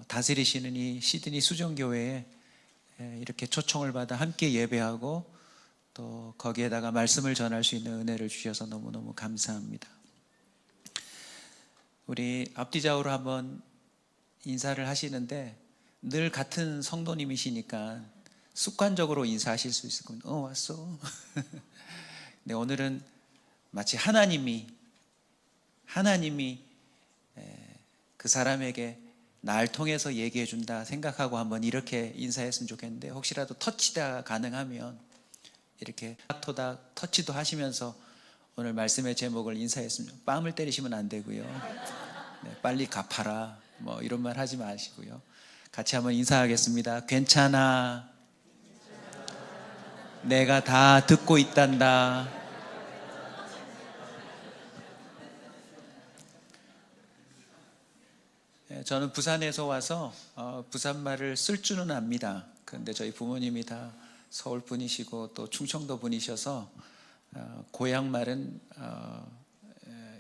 다스리시는 이 시드니 수정교회에 이렇게 초청을 받아 함께 예배하고 또 거기에다가 말씀을 전할 수 있는 은혜를 주셔서 너무너무 감사합니다. 우리 앞뒤좌우로 한번 인사를 하시는데 늘 같은 성도님이시니까 습관적으로 인사하실 수 있을 겁니다. 왔어. 네, 오늘은 마치 하나님이 그 사람에게 날 통해서 얘기해 준다 생각하고 한번 이렇게 인사했으면 좋겠는데, 혹시라도 터치가 가능하면 이렇게 토닥토닥 터치도 하시면서 오늘 말씀의 제목을 인사했으면, 뺨을 때리시면 안 되고요. 네, 빨리 갚아라 뭐 이런 말 하지 마시고요. 같이 한번 인사하겠습니다. 괜찮아, 내가 다 듣고 있단다. 저는 부산에서 와서 부산말을 쓸 줄은 압니다. 그런데 저희 부모님이 다 서울 분이시고 또 충청도 분이셔서 고향 말은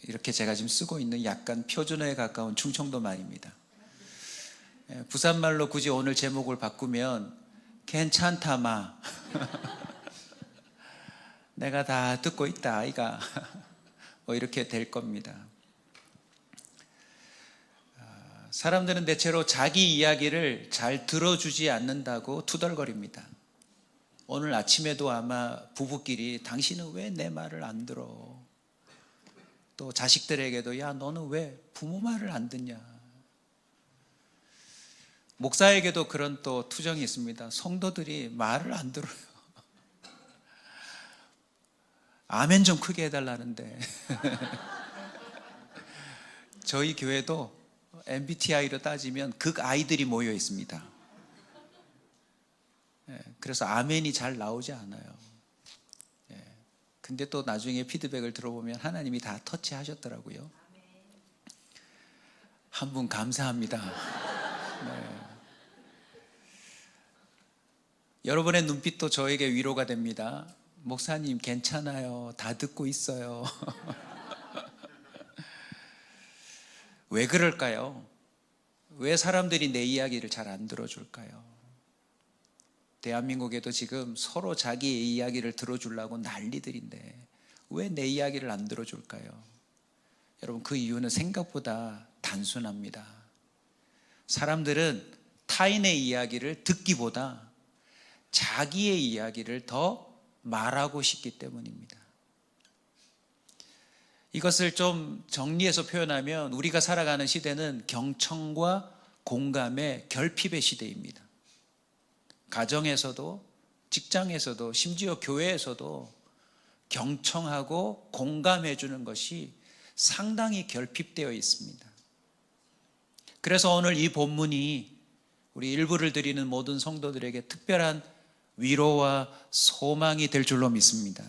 이렇게 제가 지금 쓰고 있는 약간 표준어에 가까운 충청도 말입니다. 부산말로 굳이 오늘 제목을 바꾸면 괜찮다 마. 내가 다 듣고 있다 아이가. 뭐 이렇게 될 겁니다. 사람들은 대체로 자기 이야기를 잘 들어주지 않는다고 투덜거립니다. 오늘 아침에도 아마 부부끼리 당신은 왜 내 말을 안 들어? 또 자식들에게도 야 너는 왜 부모 말을 안 듣냐? 목사에게도 그런 또 투정이 있습니다. 성도들이 말을 안 들어요. 아멘 좀 크게 해달라는데. 저희 교회도 MBTI로 따지면 극 아이들이 모여 있습니다. 그래서 아멘이 잘 나오지 않아요. 근데 또 나중에 피드백을 들어보면 하나님이 다 터치하셨더라고요. 한 분 감사합니다. 네. 여러분의 눈빛도 저에게 위로가 됩니다. 목사님 괜찮아요. 다 듣고 있어요. 왜 그럴까요? 왜 사람들이 내 이야기를 잘 안 들어줄까요? 대한민국에도 지금 서로 자기의 이야기를 들어주려고 난리들인데 왜 내 이야기를 안 들어줄까요? 여러분, 그 이유는 생각보다 단순합니다. 사람들은 타인의 이야기를 듣기보다 자기의 이야기를 더 말하고 싶기 때문입니다. 이것을 좀 정리해서 표현하면 우리가 살아가는 시대는 경청과 공감의 결핍의 시대입니다. 가정에서도 직장에서도 심지어 교회에서도 경청하고 공감해 주는 것이 상당히 결핍되어 있습니다. 그래서 오늘 이 본문이 우리 일부를 드리는 모든 성도들에게 특별한 위로와 소망이 될 줄로 믿습니다.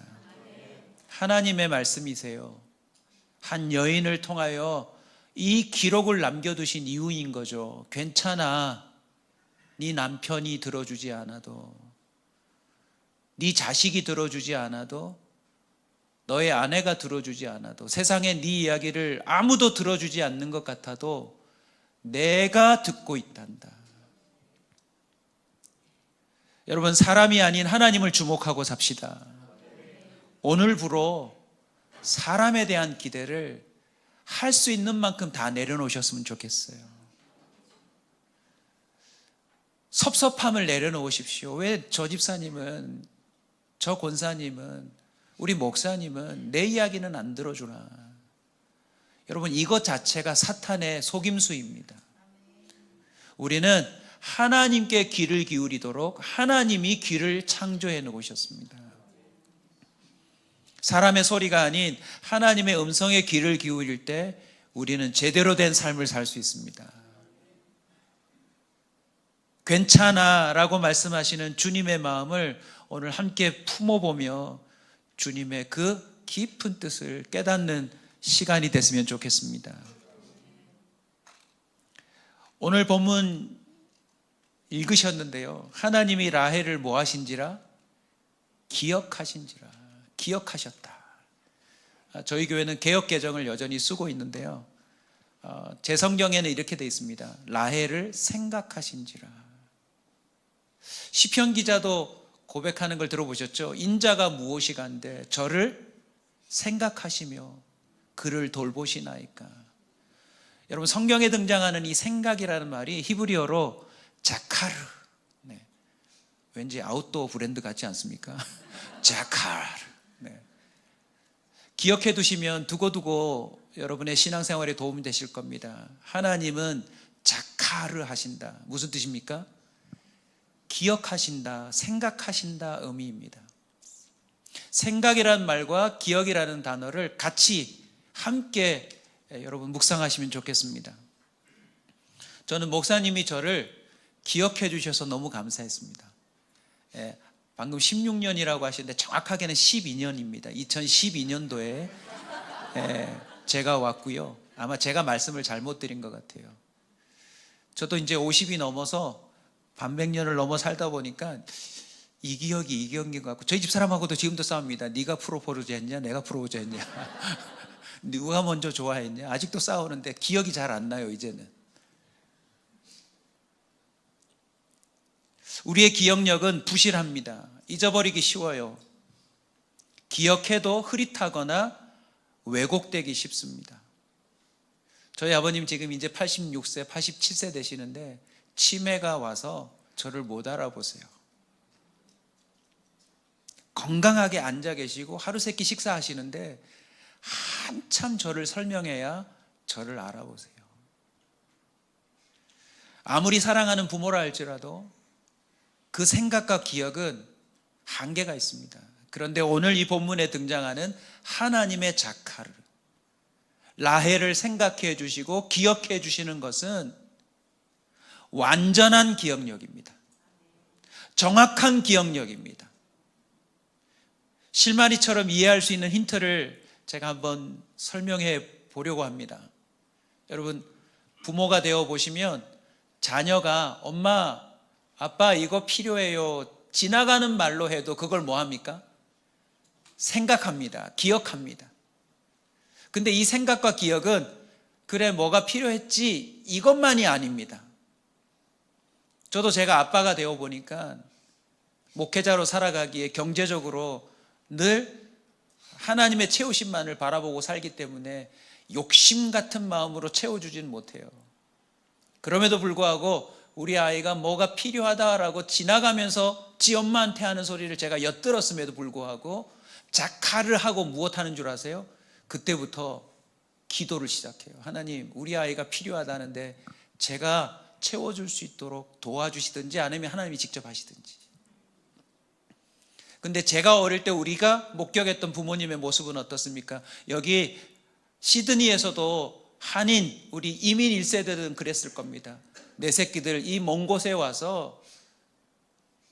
하나님의 말씀이세요. 한 여인을 통하여 이 기록을 남겨두신 이유인 거죠. 괜찮아. 네 남편이 들어주지 않아도, 네 자식이 들어주지 않아도, 너의 아내가 들어주지 않아도, 세상에 네 이야기를 아무도 들어주지 않는 것 같아도 내가 듣고 있단다. 여러분, 사람이 아닌 하나님을 주목하고 삽시다. 오늘부로 사람에 대한 기대를 할 수 있는 만큼 다 내려놓으셨으면 좋겠어요. 섭섭함을 내려놓으십시오. 왜 저 집사님은, 저 권사님은, 우리 목사님은 내 이야기는 안 들어주나? 여러분, 이것 자체가 사탄의 속임수입니다. 우리는 하나님께 귀를 기울이도록 하나님이 귀를 창조해 놓으셨습니다. 사람의 소리가 아닌 하나님의 음성에 귀를 기울일 때 우리는 제대로 된 삶을 살 수 있습니다. 괜찮아 라고 말씀하시는 주님의 마음을 오늘 함께 품어보며 주님의 그 깊은 뜻을 깨닫는 시간이 됐으면 좋겠습니다. 오늘 본문 읽으셨는데요, 하나님이 라헬을 뭐 하신지라? 기억하신지라. 기억하셨다. 저희 교회는 개역개정을 여전히 쓰고 있는데요, 제 성경에는 이렇게 되어 있습니다. 라헬을 생각하신지라. 시편 기자도 고백하는 걸 들어보셨죠? 인자가 무엇이간데 저를 생각하시며 그를 돌보시나이까. 여러분, 성경에 등장하는 이 생각이라는 말이 히브리어로 자카르. 네. 왠지 아웃도어 브랜드 같지 않습니까? 자카르. 네. 기억해 두시면 두고두고 여러분의 신앙생활에 도움이 되실 겁니다. 하나님은 자카르 하신다. 무슨 뜻입니까? 기억하신다, 생각하신다 의미입니다. 생각이라는 말과 기억이라는 단어를 같이 함께 여러분 묵상하시면 좋겠습니다. 저는 목사님이 저를 기억해 주셔서 너무 감사했습니다. 방금 16년이라고 하시는데 정확하게는 12년입니다. 2012년도에 제가 왔고요. 아마 제가 말씀을 잘못 드린 것 같아요. 저도 이제 50이 넘어서 반백년을 넘어 살다 보니까 이 기억인 것 같고, 저희 집사람하고도 지금도 싸웁니다. 네가 프로포즈 했냐, 내가 프로포즈 했냐, 누가 먼저 좋아했냐. 아직도 싸우는데 기억이 잘 안 나요. 이제는 우리의 기억력은 부실합니다. 잊어버리기 쉬워요. 기억해도 흐릿하거나 왜곡되기 쉽습니다. 저희 아버님 지금 이제 86세, 87세 되시는데 치매가 와서 저를 못 알아보세요. 건강하게 앉아 계시고 하루 세끼 식사하시는데 한참 저를 설명해야 저를 알아보세요. 아무리 사랑하는 부모라 할지라도 그 생각과 기억은 한계가 있습니다. 그런데 오늘 이 본문에 등장하는 하나님의 자카르, 라헬을 생각해 주시고 기억해 주시는 것은 완전한 기억력입니다. 정확한 기억력입니다. 실마리처럼 이해할 수 있는 힌트를 제가 한번 설명해 보려고 합니다. 여러분, 부모가 되어 보시면 자녀가 엄마, 아빠 이거 필요해요 지나가는 말로 해도 그걸 뭐 합니까? 생각합니다. 기억합니다. 근데 이 생각과 기억은 그래 뭐가 필요했지 이것만이 아닙니다. 저도 제가 아빠가 되어 보니까 목회자로 살아가기에 경제적으로 늘 하나님의 채우심만을 바라보고 살기 때문에 욕심 같은 마음으로 채워주지는 못해요. 그럼에도 불구하고 우리 아이가 뭐가 필요하다라고 지나가면서 지 엄마한테 하는 소리를 제가 엿들었음에도 불구하고 자카를 하고 무엇 하는 줄 아세요? 그때부터 기도를 시작해요. 하나님, 우리 아이가 필요하다는데 제가 채워줄 수 있도록 도와주시든지 아니면 하나님이 직접 하시든지. 근데 제가 어릴 때 우리가 목격했던 부모님의 모습은 어떻습니까? 여기 시드니에서도 한인, 우리 이민 1세들은 그랬을 겁니다. 내 새끼들 이 먼 곳에 와서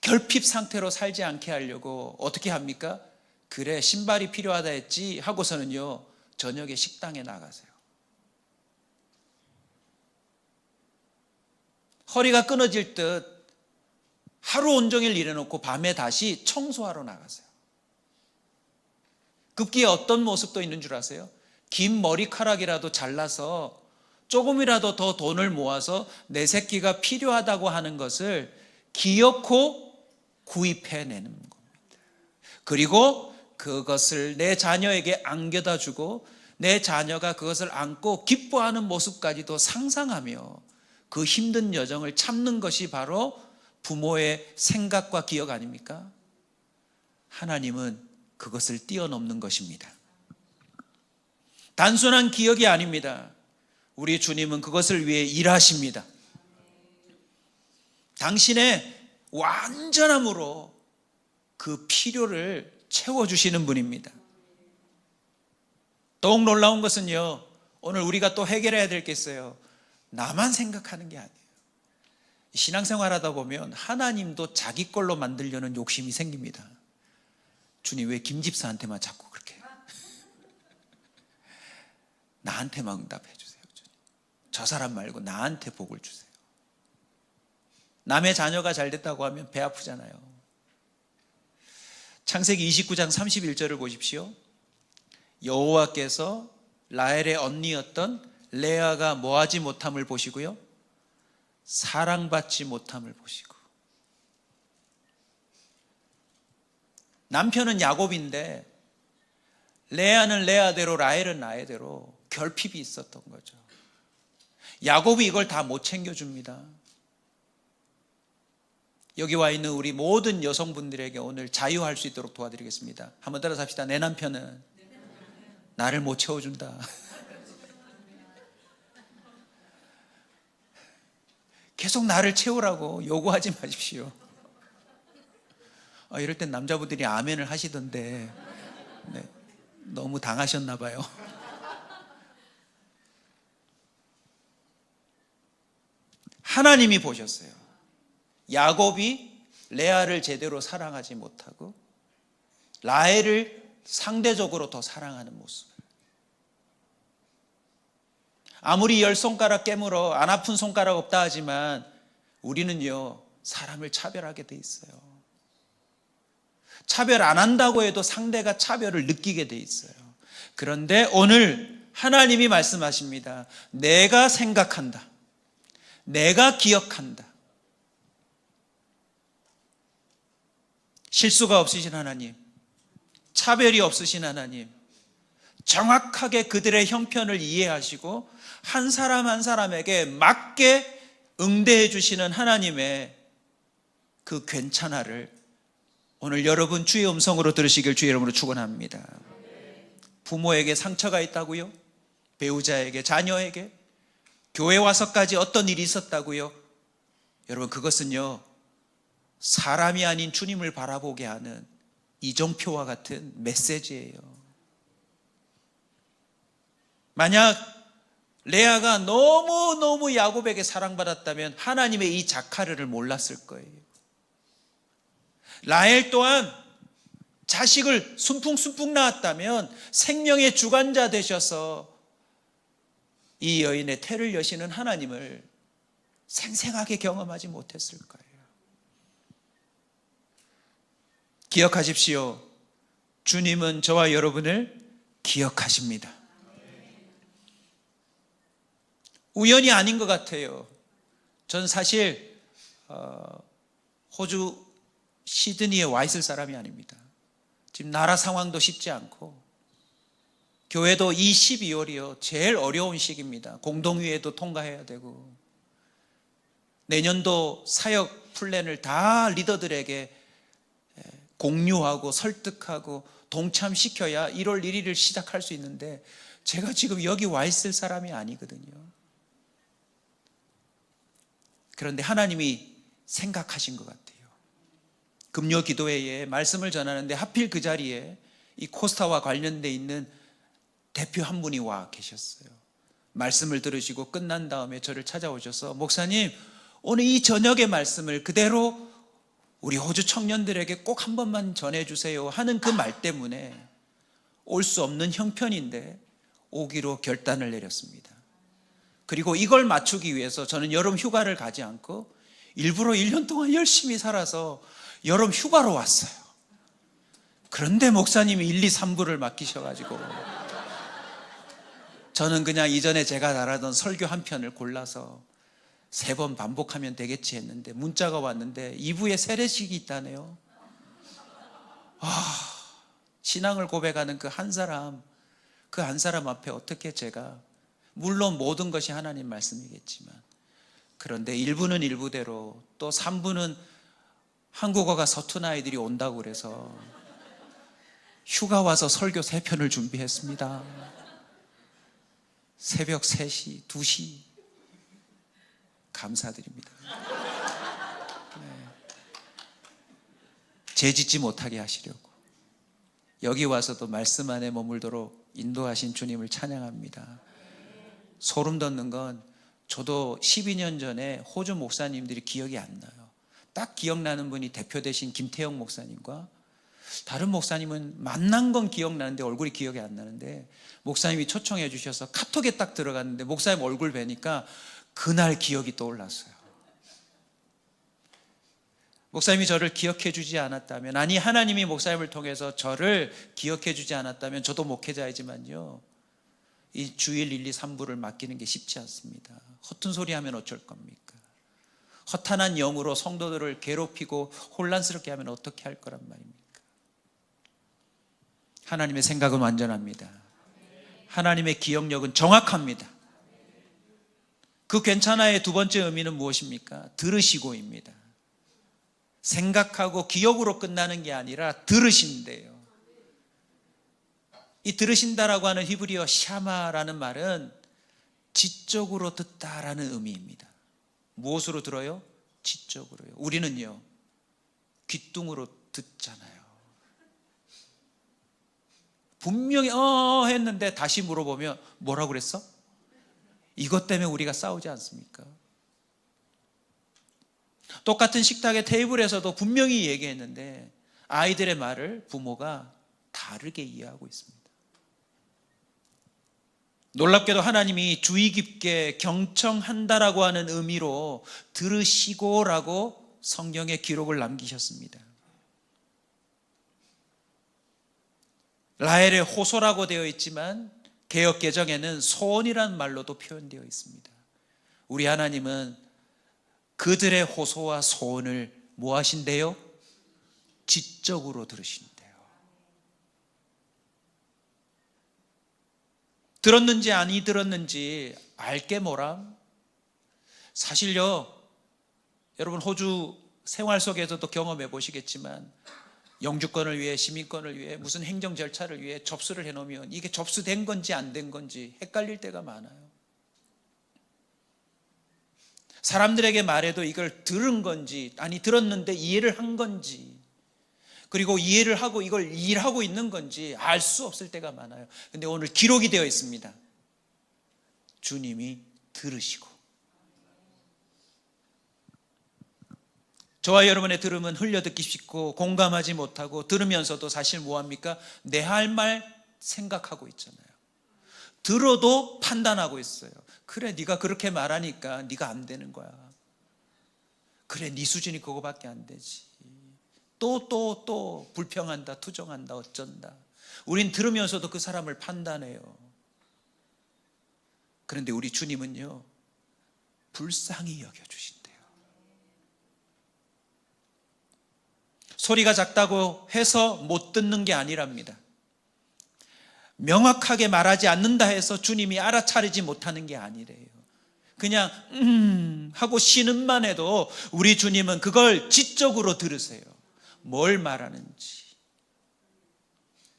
결핍 상태로 살지 않게 하려고 어떻게 합니까? 그래 신발이 필요하다 했지 하고서는요 저녁에 식당에 나가세요. 허리가 끊어질 듯 하루 온종일 일해놓고 밤에 다시 청소하러 나가세요. 급기에 어떤 모습도 있는 줄 아세요? 긴 머리카락이라도 잘라서 조금이라도 더 돈을 모아서 내 새끼가 필요하다고 하는 것을 기어코 구입해내는 겁니다. 그리고 그것을 내 자녀에게 안겨다 주고 내 자녀가 그것을 안고 기뻐하는 모습까지도 상상하며 그 힘든 여정을 참는 것이 바로 부모의 생각과 기억 아닙니까? 하나님은 그것을 뛰어넘는 것입니다. 단순한 기억이 아닙니다. 우리 주님은 그것을 위해 일하십니다. 당신의 완전함으로 그 필요를 채워주시는 분입니다. 더욱 놀라운 것은요, 오늘 우리가 또 해결해야 될 게 있어요. 나만 생각하는 게 아니에요. 신앙생활 하다 보면 하나님도 자기 걸로 만들려는 욕심이 생깁니다. 주님 왜 김집사한테만 자꾸 그렇게 나한테만 응답해 주세요. 주님. 저 사람 말고 나한테 복을 주세요. 남의 자녀가 잘 됐다고 하면 배 아프잖아요. 창세기 29장 31절을 보십시오. 여호와께서 라헬의 언니였던 레아가 뭐하지 못함을 보시고요, 사랑받지 못함을 보시고. 남편은 야곱인데 레아는 레아대로 라헬은 라헬대로 결핍이 있었던 거죠. 야곱이 이걸 다 못 챙겨줍니다. 여기 와 있는 우리 모든 여성분들에게 오늘 자유할 수 있도록 도와드리겠습니다. 한번 따라서 합시다. 내 남편은 나를 못 채워준다. 계속 나를 채우라고 요구하지 마십시오. 이럴 땐 남자분들이 아멘을 하시던데, 네, 너무 당하셨나 봐요. 하나님이 보셨어요. 야곱이 레아를 제대로 사랑하지 못하고 라헬을 상대적으로 더 사랑하는 모습. 아무리 10손가락 깨물어 안 아픈 손가락 없다 하지만 우리는요, 사람을 차별하게 돼 있어요. 차별 안 한다고 해도 상대가 차별을 느끼게 돼 있어요. 그런데 오늘 하나님이 말씀하십니다. 내가 생각한다. 내가 기억한다. 실수가 없으신 하나님, 차별이 없으신 하나님, 정확하게 그들의 형편을 이해하시고 한 사람 한 사람에게 맞게 응대해 주시는 하나님의 그 괜찮아를 오늘 여러분 주의 음성으로 들으시길 주의 이름으로 축원합니다. 부모에게 상처가 있다고요? 배우자에게, 자녀에게, 교회 와서까지 어떤 일이 있었다고요? 여러분, 그것은요, 사람이 아닌 주님을 바라보게 하는 이정표와 같은 메시지예요. 만약 레아가 너무너무 야곱에게 사랑받았다면 하나님의 이 자카르를 몰랐을 거예요. 라헬 또한 자식을 순풍순풍 낳았다면 생명의 주관자 되셔서 이 여인의 태를 여시는 하나님을 생생하게 경험하지 못했을 거예요. 기억하십시오. 주님은 저와 여러분을 기억하십니다. 우연이 아닌 것 같아요. 전 사실 호주 시드니에 와 있을 사람이 아닙니다. 지금 나라 상황도 쉽지 않고 교회도 이 12월이요 제일 어려운 시기입니다. 공동회의도 통과해야 되고 내년도 사역 플랜을 다 리더들에게 공유하고 설득하고 동참시켜야 1월 1일을 시작할 수 있는데 제가 지금 여기 와 있을 사람이 아니거든요. 그런데 하나님이 생각하신 것 같아요. 금요 기도회에 말씀을 전하는데 하필 그 자리에 이 코스타와 관련돼 있는 대표 한 분이 와 계셨어요. 말씀을 들으시고 끝난 다음에 저를 찾아오셔서 목사님, 오늘 이 저녁의 말씀을 그대로 우리 호주 청년들에게 꼭 한 번만 전해주세요 하는 그 말 때문에 올 수 없는 형편인데 오기로 결단을 내렸습니다. 그리고 이걸 맞추기 위해서 저는 여름 휴가를 가지 않고 일부러 1년 동안 열심히 살아서 여름 휴가로 왔어요. 그런데 목사님이 1, 2, 3부를 맡기셔가지고 저는 그냥 이전에 제가 잘하던 설교 한 편을 골라서 3번 반복하면 되겠지 했는데 문자가 왔는데 2부에 세례식이 있다네요. 신앙을 고백하는 그 한 사람 앞에 어떻게 제가, 물론 모든 것이 하나님 말씀이겠지만, 그런데 1부는 1부대로 또 3부는 한국어가 서툰 아이들이 온다고 그래서 휴가 와서 설교 3편을 준비했습니다. 새벽 3시, 2시 감사드립니다. 죄짓지 못하게 하시려고 여기 와서도 말씀 안에 머물도록 인도하신 주님을 찬양합니다. 소름 돋는 건 저도 12년 전에 호주 목사님들이 기억이 안 나요. 딱 기억나는 분이 대표 되신 김태형 목사님과 다른 목사님은 만난 건 기억나는데 얼굴이 기억이 안 나는데 목사님이 초청해 주셔서 카톡에 딱 들어갔는데 목사님 얼굴 뵈니까 그날 기억이 떠올랐어요. 목사님이 저를 기억해 주지 않았다면, 아니 하나님이 목사님을 통해서 저를 기억해 주지 않았다면 저도 목회자이지만요 이 주일 1, 2, 3부를 맡기는 게 쉽지 않습니다. 허튼 소리 하면 어쩔 겁니까? 허탄한 영으로 성도들을 괴롭히고 혼란스럽게 하면 어떻게 할 거란 말입니까? 하나님의 생각은 완전합니다. 하나님의 기억력은 정확합니다. 그 괜찮아의 두 번째 의미는 무엇입니까? 들으시고입니다. 생각하고 기억으로 끝나는 게 아니라 들으신대요. 이 들으신다라고 하는 히브리어 샤마라는 말은 지적으로 듣다라는 의미입니다. 무엇으로 들어요? 지적으로요. 우리는요, 귓등으로 듣잖아요. 분명히 했는데 다시 물어보면 뭐라고 그랬어? 이것 때문에 우리가 싸우지 않습니까? 똑같은 식탁의 테이블에서도 분명히 얘기했는데 아이들의 말을 부모가 다르게 이해하고 있습니다. 놀랍게도 하나님이 주의 깊게 경청한다라고 하는 의미로 들으시고라고 성경에 기록을 남기셨습니다. 라헬의 호소라고 되어 있지만 개역 개정에는 소원이라는 말로도 표현되어 있습니다. 우리 하나님은 그들의 호소와 소원을 뭐 하신대요? 지적으로 들으신대요. 들었는지 아니 들었는지 알게 뭐람? 사실요, 여러분 호주 생활 속에서도 경험해 보시겠지만 영주권을 위해, 시민권을 위해, 무슨 행정 절차를 위해 접수를 해놓으면 이게 접수된 건지 안 된 건지 헷갈릴 때가 많아요. 사람들에게 말해도 이걸 들은 건지, 아니 들었는데 이해를 한 건지, 그리고 이해를 하고 이걸 일하고 있는 건지 알 수 없을 때가 많아요. 근데 오늘 기록이 되어 있습니다. 주님이 들으시고, 저와 여러분의 들음은 흘려듣기 쉽고 공감하지 못하고, 들으면서도 사실 뭐합니까? 내 할 말 생각하고 있잖아요. 들어도 판단하고 있어요. 그래, 네가 그렇게 말하니까 네가 안 되는 거야. 그래, 네 수준이 그거밖에 안 되지. 또 불평한다, 투정한다, 어쩐다. 우린 들으면서도 그 사람을 판단해요. 그런데 우리 주님은요, 불쌍히 여겨주신대요. 소리가 작다고 해서 못 듣는 게 아니랍니다. 명확하게 말하지 않는다 해서 주님이 알아차리지 못하는 게 아니래요. 그냥 하고 쉬는만 해도 우리 주님은 그걸 지적으로 들으세요. 뭘 말하는지.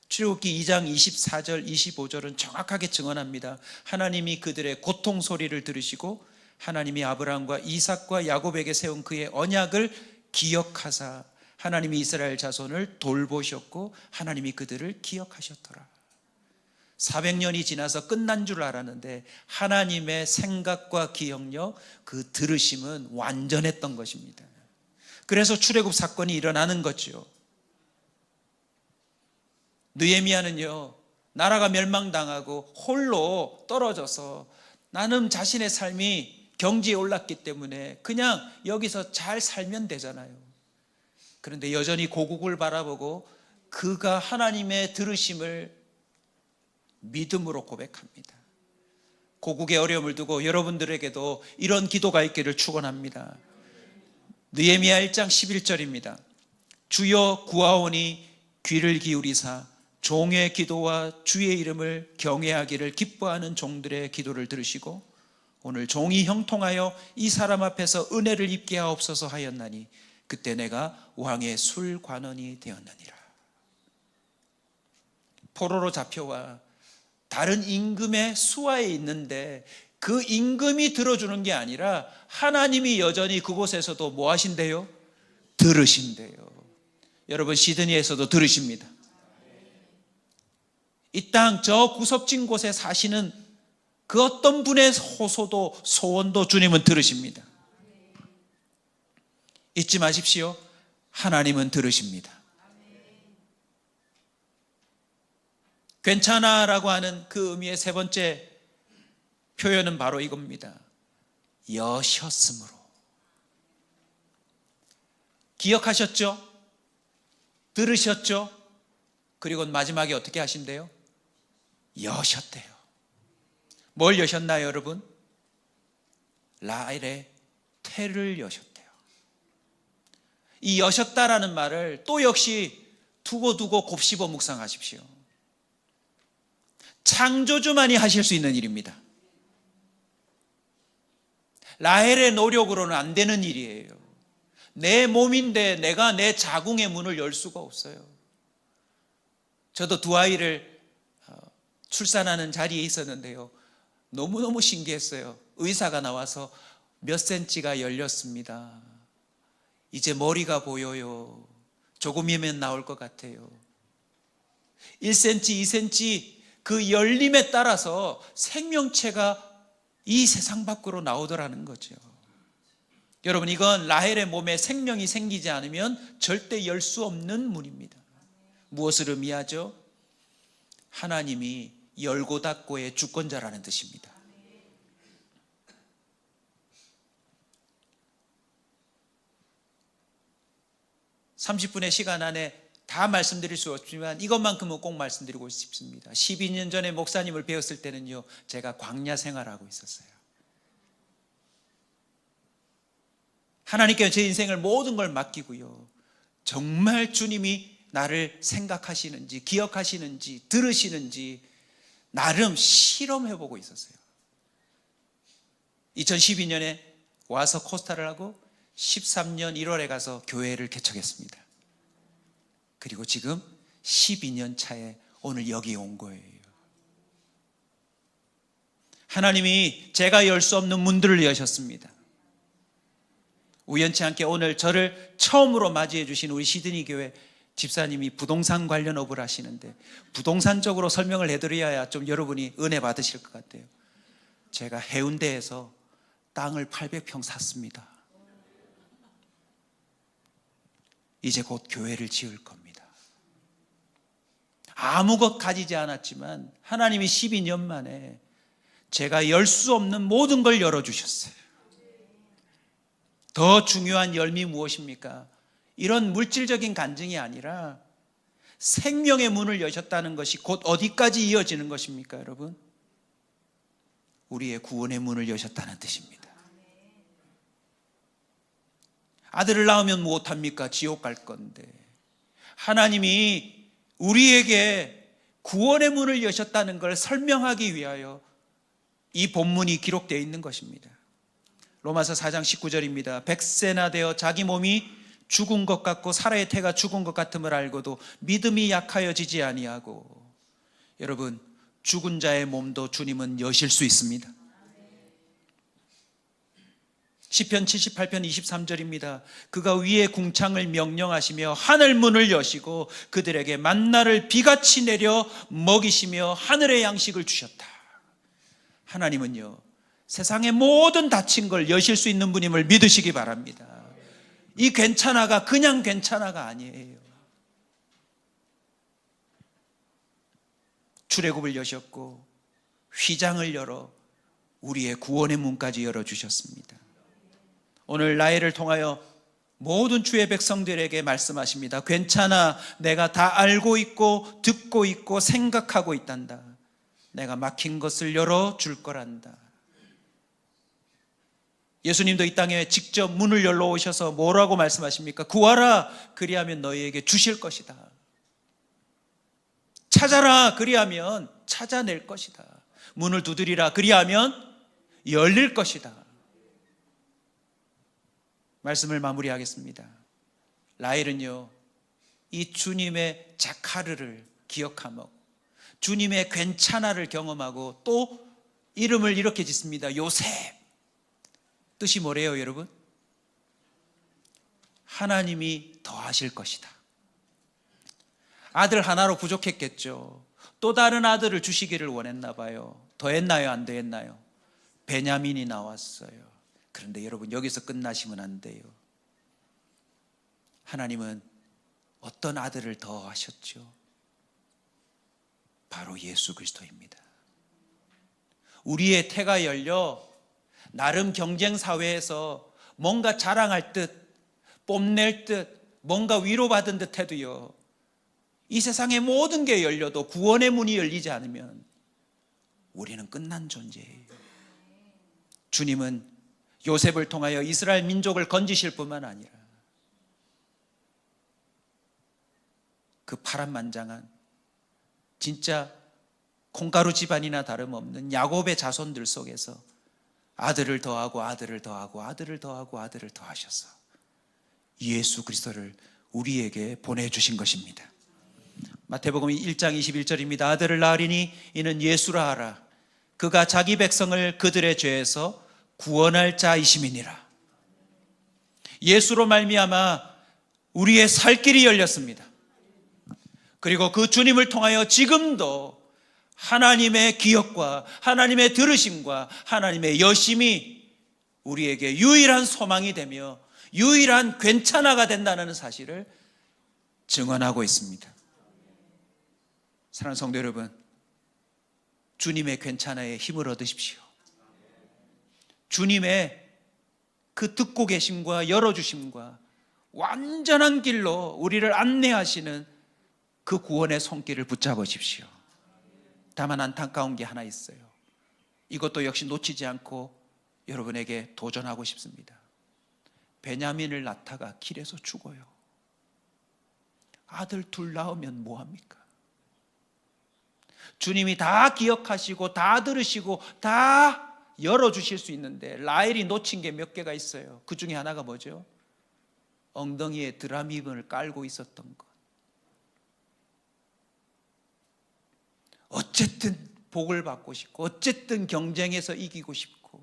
출애굽기 2장 24절 25절은 정확하게 증언합니다. 하나님이 그들의 고통 소리를 들으시고 하나님이 아브라함과 이삭과 야곱에게 세운 그의 언약을 기억하사 하나님이 이스라엘 자손을 돌보셨고 하나님이 그들을 기억하셨더라. 400년이 지나서 끝난 줄 알았는데 하나님의 생각과 기억력, 그 들으심은 완전했던 것입니다. 그래서 출애굽 사건이 일어나는 거죠. 느헤미야는요, 나라가 멸망당하고 홀로 떨어져서 나는 자신의 삶이 경지에 올랐기 때문에 그냥 여기서 잘 살면 되잖아요. 그런데 여전히 고국을 바라보고 그가 하나님의 들으심을 믿음으로 고백합니다. 고국의 어려움을 두고 여러분들에게도 이런 기도가 있기를 축원합니다. 느헤미야 1장 11절입니다. 주여 구하오니 귀를 기울이사 종의 기도와 주의 이름을 경외하기를 기뻐하는 종들의 기도를 들으시고 오늘 종이 형통하여 이 사람 앞에서 은혜를 입게 하옵소서 하였나니 그때 내가 왕의 술관원이 되었느니라. 포로로 잡혀와 다른 임금의 수하에 있는데 그 임금이 들어주는 게 아니라 하나님이 여전히 그곳에서도 뭐 하신대요? 들으신대요. 여러분 시드니에서도 들으십니다. 이 땅 저 구석진 곳에 사시는 그 어떤 분의 호소도 소원도 주님은 들으십니다. 잊지 마십시오. 하나님은 들으십니다. 괜찮아 라고 하는 그 의미의 세 번째 표현은 바로 이겁니다. 여셨으므로. 기억하셨죠? 들으셨죠? 그리고 마지막에 어떻게 하신대요? 여셨대요. 뭘 여셨나요, 여러분? 라헬의 태를 여셨대요. 이 여셨다라는 말을 또 역시 두고두고 곱씹어 묵상하십시오. 창조주만이 하실 수 있는 일입니다. 라헬의 노력으로는 안 되는 일이에요. 내 몸인데 내가 내 자궁의 문을 열 수가 없어요. 저도 두 아이를 출산하는 자리에 있었는데요, 너무너무 신기했어요. 의사가 나와서 몇 센치가 열렸습니다. 이제 머리가 보여요. 조금이면 나올 것 같아요. 1cm, 2cm 그 열림에 따라서 생명체가 이 세상 밖으로 나오더라는 거죠. 여러분, 이건 라헬의 몸에 생명이 생기지 않으면 절대 열 수 없는 문입니다. 무엇을 의미하죠? 하나님이 열고 닫고의 주권자라는 뜻입니다. (30분의) 시간 안에 다 말씀드릴 수 없지만 이것만큼은 꼭 말씀드리고 싶습니다. 12년 전에 목사님을 배웠을 때는요, 제가 광야 생활하고 있었어요. 하나님께 제 인생을 모든 걸 맡기고요, 정말 주님이 나를 생각하시는지 기억하시는지 들으시는지 나름 실험해보고 있었어요. 2012년에 와서 코스타를 하고 13년 1월에 가서 교회를 개척했습니다. 그리고 지금 12년 차에 오늘 여기 온 거예요. 하나님이 제가 열 수 없는 문들을 여셨습니다. 우연치 않게 오늘 저를 처음으로 맞이해 주신 우리 시드니 교회 집사님이 부동산 관련 업을 하시는데, 부동산적으로 설명을 해드려야 좀 여러분이 은혜 받으실 것 같아요. 제가 해운대에서 땅을 800평 샀습니다. 이제 곧 교회를 지을 겁니다. 아무것 가지지 않았지만 하나님이 12년 만에 제가 열 수 없는 모든 걸 열어주셨어요. 더 중요한 열미 무엇입니까? 이런 물질적인 간증이 아니라 생명의 문을 여셨다는 것이 곧 어디까지 이어지는 것입니까, 여러분? 우리의 구원의 문을 여셨다는 뜻입니다. 아들을 낳으면 무엇합니까? 지옥 갈 건데, 하나님이 우리에게 구원의 문을 여셨다는 걸 설명하기 위하여 이 본문이 기록되어 있는 것입니다. 로마서 4장 19절입니다. 백세나 되어 자기 몸이 죽은 것 같고 사라의 태가 죽은 것 같음을 알고도 믿음이 약하여지지 아니하고. 여러분, 죽은 자의 몸도 주님은 여실 수 있습니다. 시편 78편 23절입니다. 그가 위의 궁창을 명령하시며 하늘 문을 여시고 그들에게 만나를 비같이 내려 먹이시며 하늘의 양식을 주셨다. 하나님은요, 세상의 모든 닫힌 걸 여실 수 있는 분임을 믿으시기 바랍니다. 이 괜찮아가 그냥 괜찮아가 아니에요. 출애굽을 여셨고 휘장을 열어 우리의 구원의 문까지 열어주셨습니다. 오늘 라헬을 통하여 모든 주의 백성들에게 말씀하십니다. 괜찮아, 내가 다 알고 있고 듣고 있고 생각하고 있단다. 내가 막힌 것을 열어줄 거란다. 예수님도 이 땅에 직접 문을 열러 오셔서 뭐라고 말씀하십니까? 구하라, 그리하면 너희에게 주실 것이다. 찾아라, 그리하면 찾아낼 것이다. 문을 두드리라, 그리하면 열릴 것이다. 말씀을 마무리하겠습니다. 라헬은요, 이 주님의 자카르를 기억하며 주님의 괜찮아를 경험하고 또 이름을 이렇게 짓습니다. 요셉. 뜻이 뭐래요, 여러분? 하나님이 더하실 것이다. 아들 하나로 부족했겠죠. 또 다른 아들을 주시기를 원했나 봐요. 더했나요, 안 더했나요? 베냐민이 나왔어요. 그런데 여러분, 여기서 끝나시면 안 돼요. 하나님은 어떤 아들을 더하셨죠? 바로 예수 그리스도입니다. 우리의 태가 열려 나름 경쟁 사회에서 뭔가 자랑할 듯, 뽐낼 듯, 뭔가 위로받은 듯 해도요, 이 세상의 모든 게 열려도 구원의 문이 열리지 않으면 우리는 끝난 존재예요. 주님은 요셉을 통하여 이스라엘 민족을 건지실 뿐만 아니라 그 파란만장한 진짜 콩가루 집안이나 다름없는 야곱의 자손들 속에서 아들을 더하고 아들을 더하고 아들을 더하고 아들을 더하셔서 예수 그리스도를 우리에게 보내주신 것입니다. 마태복음 1장 21절입니다. 아들을 낳으리니 이는 예수라 하라. 그가 자기 백성을 그들의 죄에서 구원할 자이심이니라. 예수로 말미암아 우리의 살 길이 열렸습니다. 그리고 그 주님을 통하여 지금도 하나님의 기억과 하나님의 들으심과 하나님의 여심이 우리에게 유일한 소망이 되며 유일한 괜찮아가 된다는 사실을 증언하고 있습니다. 사랑하는 성도 여러분, 주님의 괜찮아에 힘을 얻으십시오. 주님의 그 듣고 계심과 열어주심과 완전한 길로 우리를 안내하시는 그 구원의 손길을 붙잡으십시오. 다만 안타까운 게 하나 있어요. 이것도 역시 놓치지 않고 여러분에게 도전하고 싶습니다. 베냐민을 낳다가 길에서 죽어요. 아들 둘 낳으면 뭐합니까? 주님이 다 기억하시고 다 들으시고 다 열어주실 수 있는데 라헬이 놓친 게 몇 개가 있어요. 그 중에 하나가 뭐죠? 엉덩이에 드라미븐을 깔고 있었던 것. 어쨌든 복을 받고 싶고 어쨌든 경쟁에서 이기고 싶고,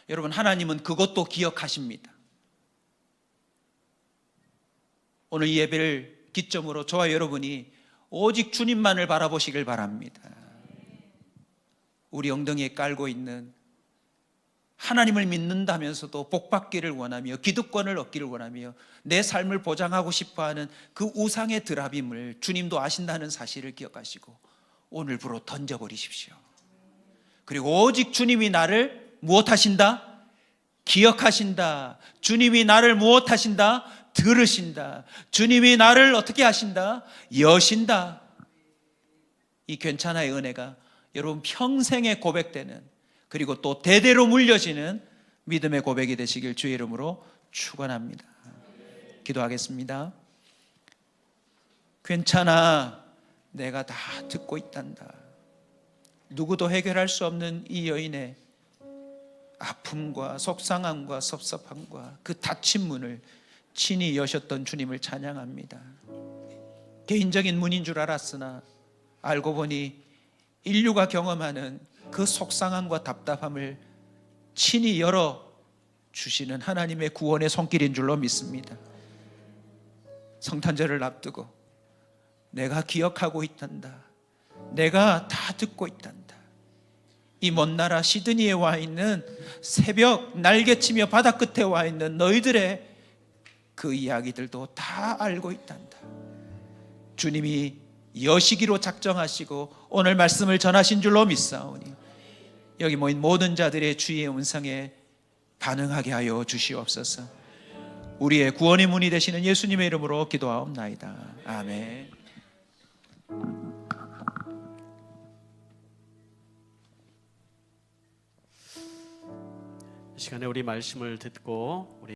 여러분 하나님은 그것도 기억하십니다. 오늘 이 예배를 기점으로 저와 여러분이 오직 주님만을 바라보시길 바랍니다. 우리 엉덩이에 깔고 있는 하나님을 믿는다면서도 복받기를 원하며 기득권을 얻기를 원하며 내 삶을 보장하고 싶어하는 그 우상의 드라빔을 주님도 아신다는 사실을 기억하시고 오늘부로 던져버리십시오. 그리고 오직 주님이 나를 무엇하신다? 기억하신다. 주님이 나를 무엇하신다? 들으신다. 주님이 나를 어떻게 하신다? 여신다. 이 괜찮아의 은혜가 여러분 평생에 고백되는, 그리고 또 대대로 물려지는 믿음의 고백이 되시길 주의 이름으로 축원합니다. 기도하겠습니다. 괜찮아, 내가 다 듣고 있단다. 누구도 해결할 수 없는 이 여인의 아픔과 속상함과 섭섭함과 그 닫힌 문을 친히 여셨던 주님을 찬양합니다. 개인적인 문인 줄 알았으나 알고 보니 인류가 경험하는 그 속상함과 답답함을 친히 열어주시는 하나님의 구원의 손길인 줄로 믿습니다. 성탄절을 앞두고 내가 기억하고 있단다. 내가 다 듣고 있단다. 이 먼 나라 시드니에 와 있는 새벽 날개치며 바다 끝에 와 있는 너희들의 그 이야기들도 다 알고 있단다. 주님이 여시기로 작정하시고 오늘 말씀을 전하신 줄로 믿사오니 여기 모인 모든 자들의 주의 음성에 반응하게 하여 주시옵소서. 우리의 구원의 문이 되시는 예수님의 이름으로 기도하옵나이다. 아멘. 이 시간에 우리 말씀을 듣고 우리